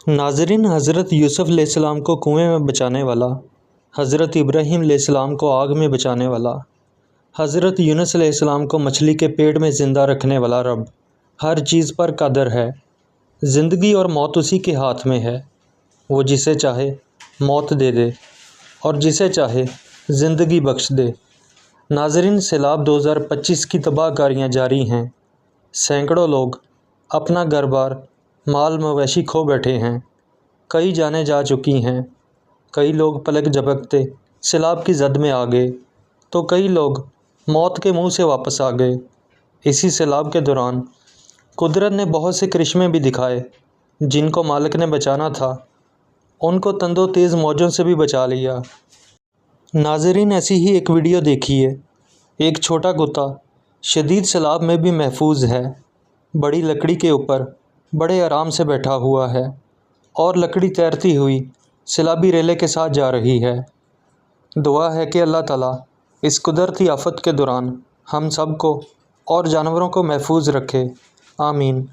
ناظرین، حضرت یوسف علیہ السلام کو کنویں میں بچانے والا، حضرت ابراہیم علیہ السلام کو آگ میں بچانے والا، حضرت یونس علیہ السلام کو مچھلی کے پیٹ میں زندہ رکھنے والا رب ہر چیز پر قادر ہے۔ زندگی اور موت اسی کے ہاتھ میں ہے۔ وہ جسے چاہے موت دے دے اور جسے چاہے زندگی بخش دے۔ ناظرین، سیلاب 2025 کی تباہ کاریاں جاری ہیں۔ سینکڑوں لوگ اپنا گھر بار، مال مویشی کھو بیٹھے ہیں۔ کئی جانیں جا چکی ہیں۔ کئی لوگ پلک جھپکتے سیلاب کی زد میں آ گئے تو کئی لوگ موت کے منہ سے واپس آ گئے۔ اسی سیلاب کے دوران قدرت نے بہت سے کرشمے بھی دکھائے۔ جن کو مالک نے بچانا تھا ان کو تند و تیز موجوں سے بھی بچا لیا۔ ناظرین، ایسی ہی ایک ویڈیو دیکھیے۔ ایک چھوٹا کتا شدید سیلاب میں بھی محفوظ ہے۔ بڑی لکڑی کے اوپر بڑے آرام سے بیٹھا ہوا ہے اور لکڑی تیرتی ہوئی سیلابی ریلے کے ساتھ جا رہی ہے۔ دعا ہے کہ اللہ تعالیٰ اس قدرتی آفت کے دوران ہم سب کو اور جانوروں کو محفوظ رکھے۔ آمین۔